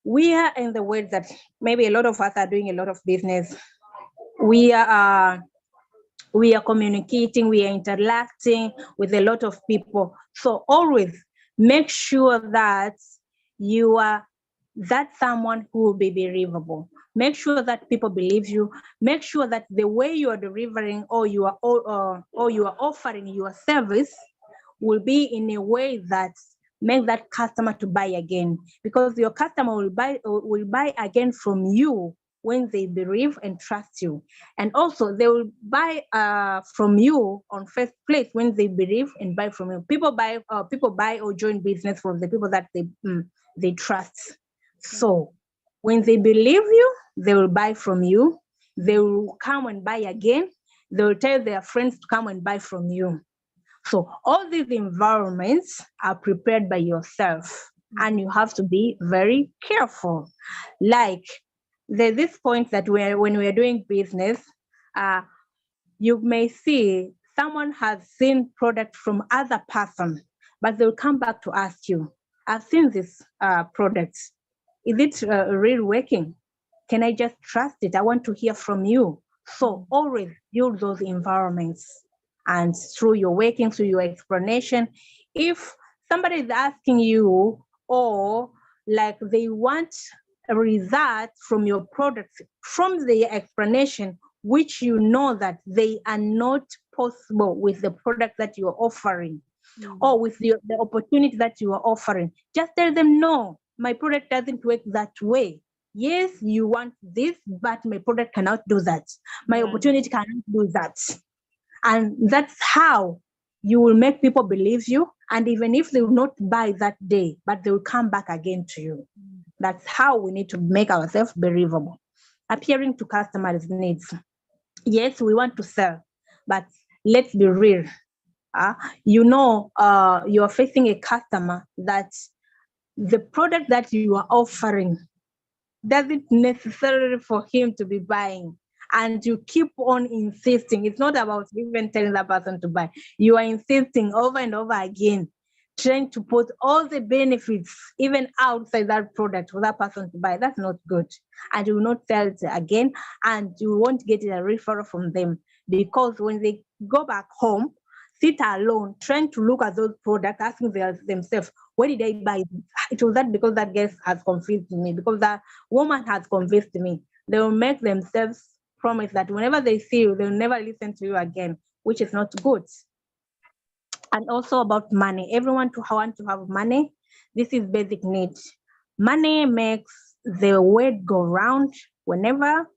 We are in the world that maybe a lot of us are doing a lot of business. We are communicating, we are interacting with a lot of people. So always make sure that you are that someone who will be believable. Make sure that people believe you. Make sure that the way you are delivering or you are offering your service will be in a way that makes that customer to buy again, because your customer will buy again from you when they believe and trust you. And also they will buy from you on first place when they believe and buy from you. People buy or join business from the people that they trust. So when they believe you, they will buy from you. They will come and buy again. They will tell their friends to come and buy from you. So all these environments are prepared by yourself, and you have to be very careful. Like there's this point that when we're doing business, you may see someone has seen product from other person, but they'll come back to ask you, I've seen this product. Is it really working? Can I just trust it? I want to hear from you. So always build those environments. And through your working, through your explanation, if somebody is asking you, or like they want a result from your product, from the explanation, which you know that they are not possible with the product that you are offering, or with the opportunity that you are offering, just tell them, no, my product doesn't work that way. Yes, you want this, but my product cannot do that. My opportunity cannot do that. And that's how you will make people believe you. And even if they will not buy that day, but they will come back again to you. That's how we need to make ourselves believable. Appearing to customers' needs. Yes, we want to sell, but let's be real. You are facing a customer that the product that you are offering doesn't necessarily for him to be buying. And you keep on insisting. It's not about even telling that person to buy. You are insisting over and over again, trying to put all the benefits even outside that product for that person to buy. That's not good. And you will not sell it again, and you won't get a referral from them, because when they go back home, sit alone, trying to look at those products, asking themselves, where did I buy this? It was that because that guest has convinced me, because that woman has convinced me. They will make themselves promise that whenever they see you, they'll never listen to you again, which is not good. And also about money. Everyone want to have money. This is basic need. Money makes the word go round whenever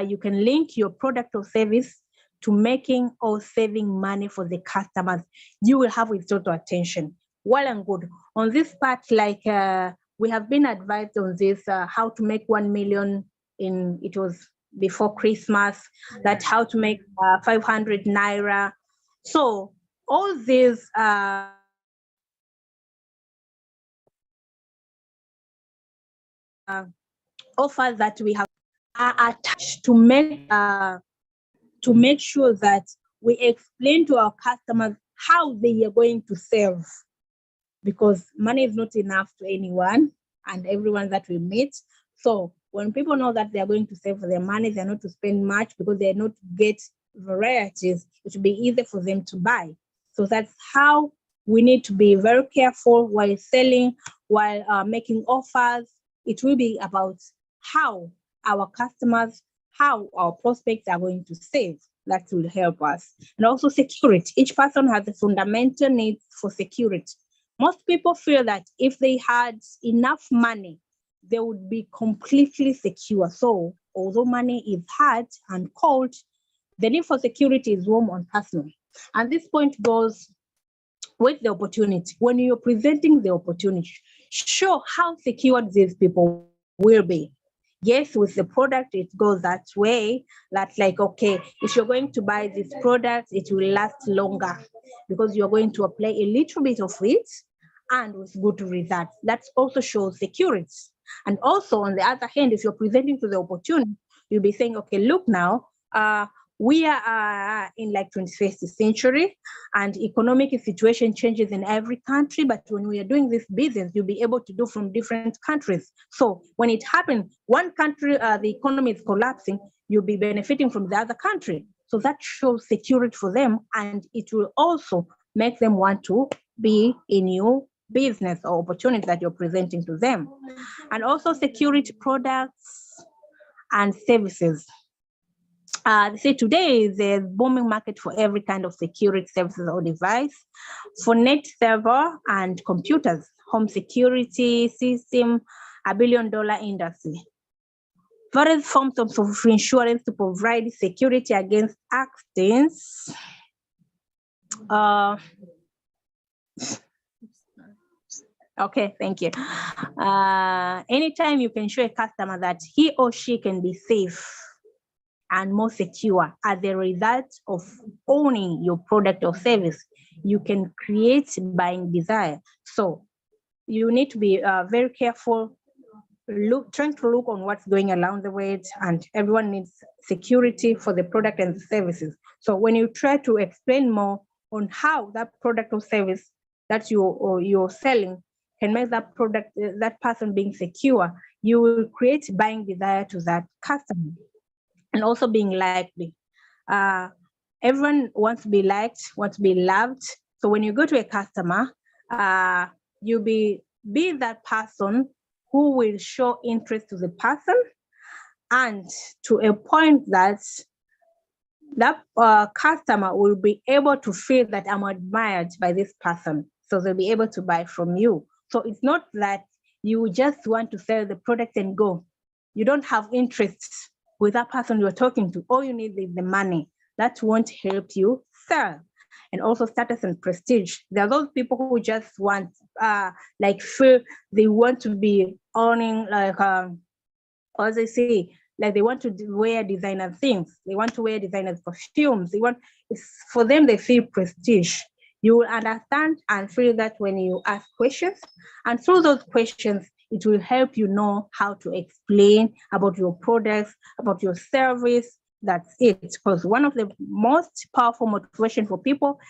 you can link your product or service to making or saving money for the customers. You will have with total attention. Well and good. On this part, like we have been advised on this, how to make 1 million it was before Christmas, that how to make 500 Naira. So all these offers that we have are attached to make sure that we explain to our customers how they are going to save, because money is not enough to anyone and everyone that we meet. So when people know that they are going to save their money, they're not to spend much because they're not to get varieties, it will be easy for them to buy. So that's how we need to be very careful while selling, while making offers. It will be about how our customers, how our prospects are going to save. That will help us. And also security. Each person has a fundamental need for security. Most people feel that if they had enough money, they would be completely secure. So although money is hard and cold, the need for security is warm and personal. And this point goes with the opportunity. When you're presenting the opportunity, show how secured these people will be. Yes, with the product, it goes that way. That's like, okay, if you're going to buy this product, it will last longer because you're going to apply a little bit of it and with good results. That also shows security. And also, on the other hand, if you're presenting to the opportunity, you'll be saying, okay, look now, we are in like 21st century and economic situation changes in every country. But when we are doing this business, you'll be able to do from different countries. So when it happens, one country, the economy is collapsing, you'll be benefiting from the other country. So that shows security for them. And it will also make them want to be in your business or opportunities that you're presenting to them. And also security products and services. See, today there's booming market for every kind of security services or device, for net server and computers, home security system, $1 billion industry. Various forms of insurance to provide security against accidents. Okay, thank you. Anytime you can show a customer that he or she can be safe and more secure as a result of owning your product or service, you can create buying desire. So you need to be very careful, trying to look on what's going around the world, and everyone needs security for the product and the services. So when you try to explain more on how that product or service that you're selling can make that product, that person being secure, you will create buying desire to that customer. And also being likely. Everyone wants to be liked, wants to be loved. So when you go to a customer, you be that person who will show interest to the person, and to a point that customer will be able to feel that I'm admired by this person. So they'll be able to buy from you. So it's not that you just want to sell the product and go. You don't have interest with that person you're talking to. All you need is the money. That won't help you sell. And also status and prestige. There are those people who just want, feel they want to be owning, as they say, like they want to wear designer things. They want to wear designer perfumes. For them, they feel prestige. You will understand and feel that when you ask questions. And through those questions, it will help you know how to explain about your products, about your service. That's it. Because one of the most powerful motivation for people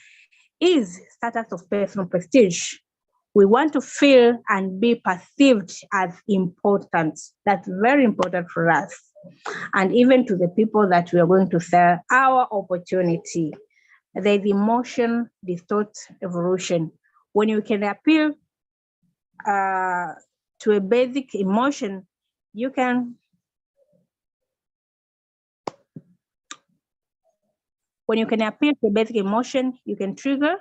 is status of personal prestige. We want to feel and be perceived as important. That's very important for us. And even to the people that we are going to sell our opportunity. There's emotion, distort evolution. When you can appeal to a basic emotion, you can. When you can appeal to a basic emotion, you can trigger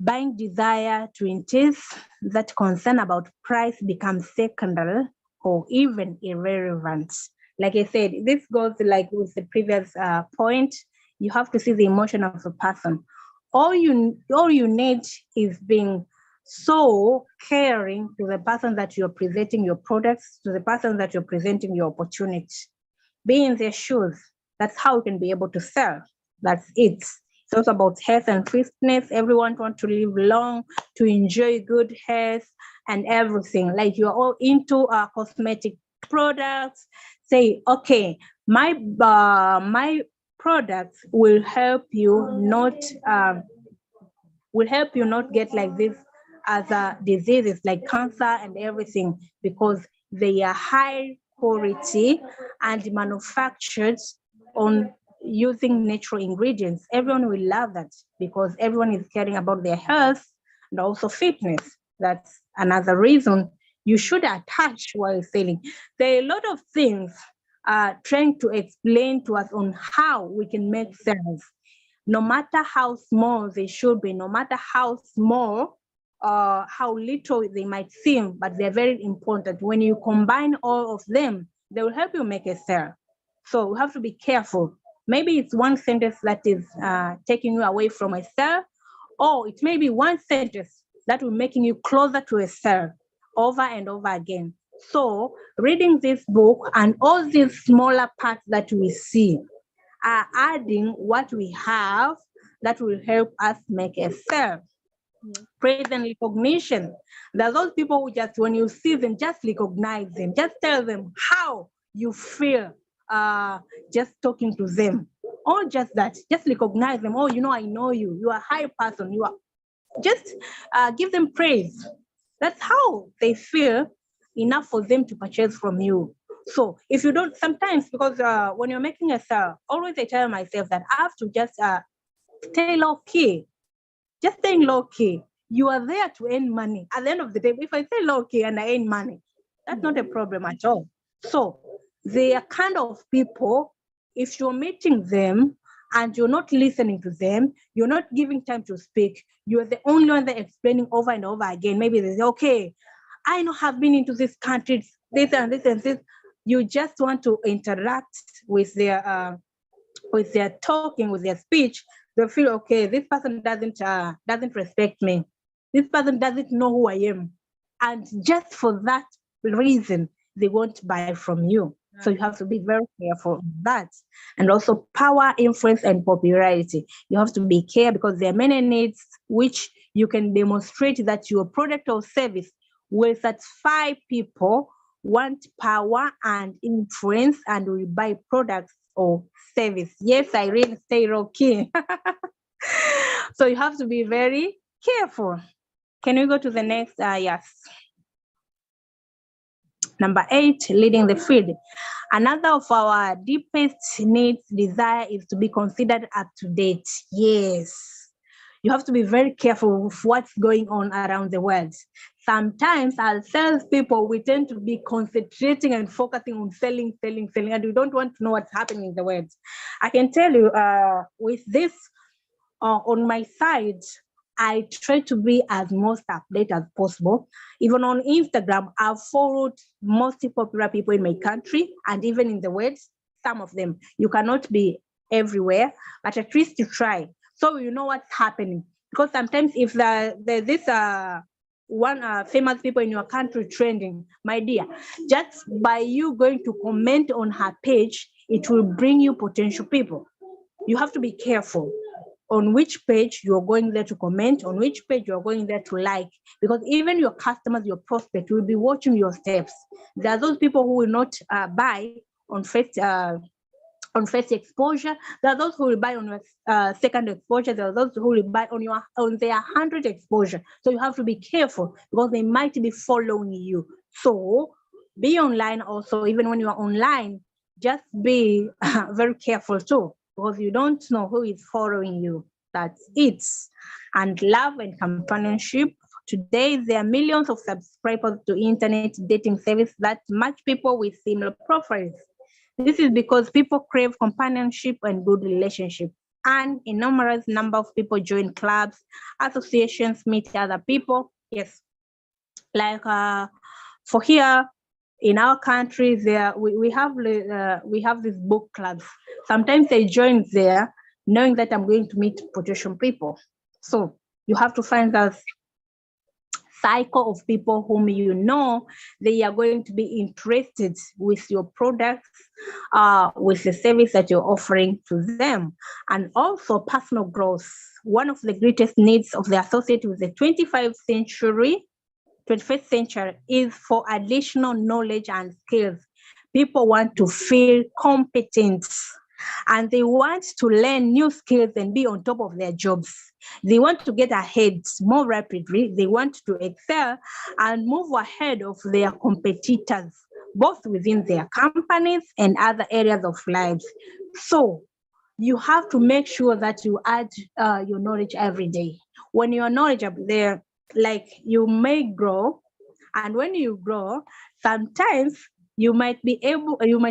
Buying desire to intense that concern about price becomes secondary or even irrelevant. Like I said, this goes like with the previous point. You have to see the emotion of the person. All you need is being so caring to the person that you're presenting your products, to the person that you're presenting your opportunity. Be in their shoes. That's how you can be able to sell. That's it. It's also about health and fitness. Everyone wants to live long, to enjoy good health and everything. Like you're all into cosmetic products. Say, okay, my products will help you not get like this other diseases like cancer and everything, because they are high quality and manufactured on using natural ingredients. Everyone will love that because everyone is caring about their health and also fitness. That's another reason you should attach while selling. There are a lot of things trying to explain to us on how we can make sales. No matter how small they should be, no matter how small, how little they might seem, but they're very important. When you combine all of them, they will help you make a sale. So we have to be careful. Maybe it's one sentence that is taking you away from a sale, or it may be one sentence that will making you closer to a sale over and over again. So reading this book and all these smaller parts that we see are adding what we have that will help us make a sale. Praise and recognition. There are those people who just, when you see them, just recognize them. Just tell them how you feel just talking to them. Or just that, just recognize them. Oh, I know you. You are a high person. You are. Just give them praise. That's how they feel enough for them to purchase from you. So if you don't, sometimes, because when you're making a sale, always I tell myself that I have to just stay low key. Just staying low key. You are there to earn money. At the end of the day, if I stay low key and I earn money, that's not a problem at all. So they are kind of people, if you're meeting them and you're not listening to them, you're not giving time to speak, you're the only one that explaining over and over again. Maybe they say, okay, I know have been into this country, this and this and this. You just want to interact with their talking, with their speech. They feel, okay, this person doesn't respect me. This person doesn't know who I am. And just for that reason, they won't buy from you. So you have to be very careful of that. And also power, influence, and popularity. You have to be careful because there are many needs which you can demonstrate that your product or service will satisfy people, want power and influence, and will buy products or service. Yes, I really stay low key. So you have to be very careful. Can we go to the next? Yes. Number 8, leading the field. Another of our deepest needs, desire, is to be considered up to date. Yes. You have to be very careful with what's going on around the world. Sometimes as salespeople, we tend to be concentrating and focusing on selling, and we don't want to know what's happening in the world. I can tell you with this on my side, I try to be as most updated as possible. Even on Instagram, I've followed most popular people in my country and even in the world, some of them. You cannot be everywhere, but at least you try. So you know what's happening. Because sometimes if there's this one famous people in your country trending, my dear, just by you going to comment on her page, it will bring you potential people. You have to be careful on which page you're going there to comment, on which page you're going there to like, because even your customers, your prospect will be watching your steps. There are those people who will not buy on first exposure. There are those who will buy on your second exposure. There are those who will buy on their 100th exposure. So you have to be careful because they might be following you. So be online also, even when you are online, just be very careful too, because you don't know who is following you. That's it. And love and companionship. Today, there are millions of subscribers to internet dating service that match people with similar profiles. This is because people crave companionship and good relationship. An enormous number of people join clubs, associations, meet other people. Yes, like for here in our country, there we have these book clubs. Sometimes I join there, knowing that I'm going to meet potential people. So you have to find that cycle of people whom you know they are going to be interested with your products, with the service that you're offering to them, and also personal growth. One of the greatest needs of the associate with the 21st century is for additional knowledge and skills. People want to feel competent and they want to learn new skills and be on top of their jobs. They want to get ahead more rapidly. They want to excel and move ahead of their competitors, both within their companies and other areas of lives. So you have to make sure that you add your knowledge every day. When you are knowledgeable there, like you may grow, and when you grow, sometimes you might be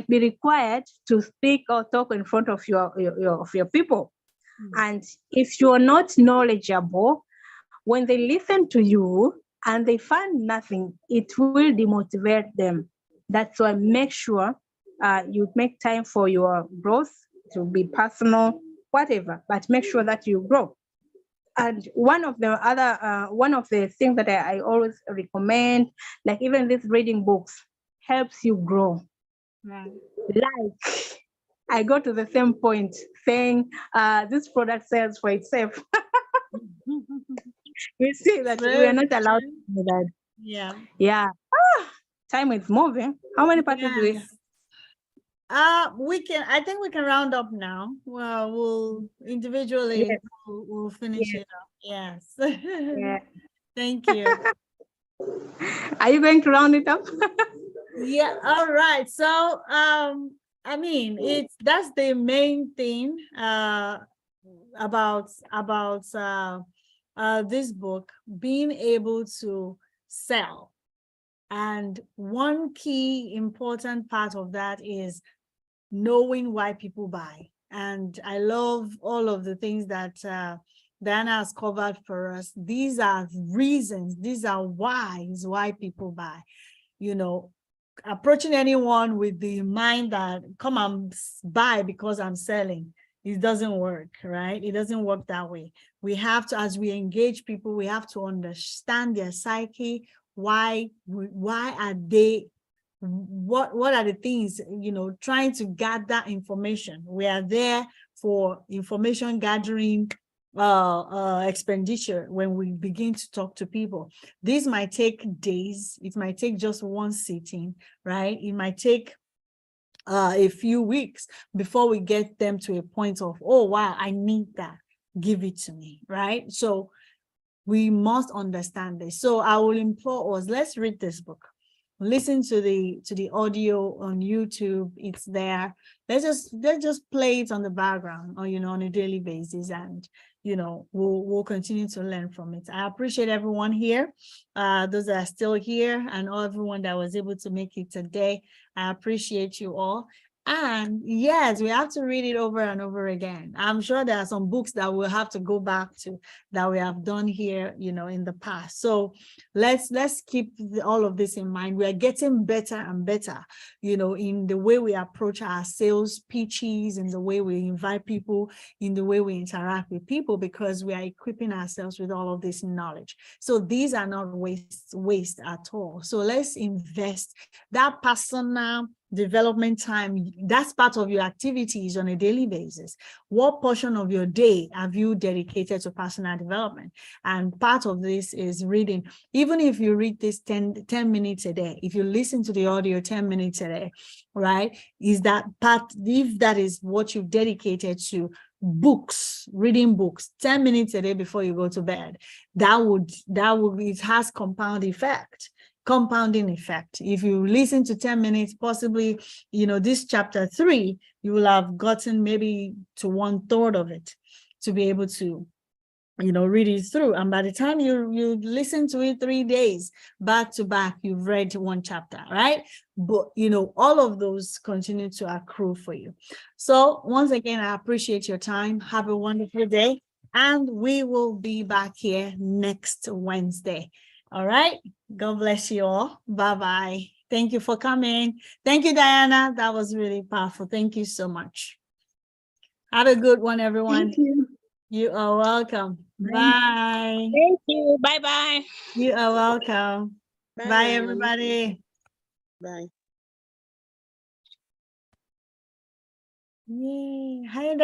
required to speak or talk in front of your people. And if you're not knowledgeable, when they listen to you and they find nothing, it will demotivate them. That's why make sure you make time for your growth, to be personal, whatever, but make sure that you grow. And one of the things that I always recommend, like even these reading books, helps you grow. Right. Like I go to the same point saying this product sells for itself. We see that we are not allowed to do that. Yeah. Yeah. Time is moving. How many parties do we have? I think we can round up now. Well, we'll individually Yes. we'll finish Yes. it up. Yes. Yeah. Thank you. Are you going to round it up? Yeah, all right. So I mean that's the main thing about this book, being able to sell. And one key important part of that is knowing why people buy. And I love all of the things that Diana has covered for us. These are reasons, these are whys why people buy. You know, approaching anyone with the mind that come and buy because I'm selling, it doesn't work, right? It doesn't work that way. We have to, as we engage people, we have to understand their psyche. Why are they, what are the things, you know, trying to gather information. We are there for information gathering expenditure. When we begin to talk to people, this might take days, it might take just one sitting, right? It might take a few weeks before we get them to a point of, oh wow, I need that, give it to me, right? So we must understand this. So I will implore us, let's read this book, listen to the audio on YouTube. It's there. Let's just play it on the background, or, you know, on a daily basis, and, you know, we'll continue to learn from it. I appreciate everyone here, those that are still here, and everyone that was able to make it today. I appreciate you all. And yes, we have to read it over and over again. I'm sure there are some books that we'll have to go back to that we have done here, you know, in the past. So let's keep all of this in mind. We are getting better and better, you know, in the way we approach our sales pitches, in the way we invite people, in the way we interact with people, because we are equipping ourselves with all of this knowledge. So these are not waste at all. So let's invest that personal development time. That's part of your activities on a daily basis. What portion of your day have you dedicated to personal development? And part of this is reading. Even if you read this 10 minutes a day, if you listen to the audio 10 minutes a day, right? Is that part, if that is what you've dedicated to books, reading books 10 minutes a day before you go to bed, that would it has compounding effect. If you listen to 10 minutes, possibly, you know, this chapter 3, you will have gotten maybe to 1/3 of it to be able to read it through. And by the time you listen to it 3 days back to back, you've read one chapter, right? But, all of those continue to accrue for you. So once again, I appreciate your time. Have a wonderful day. And we will be back here next Wednesday. All right. God bless you all. Bye-bye. Thank you for coming. Thank you, Diana. That was really powerful. Thank you so much. Have a good one, everyone. Thank you. You are welcome. Bye. Thank you. Bye-bye. You are welcome. Bye, everyone. everybody. Bye. Yay. Hi,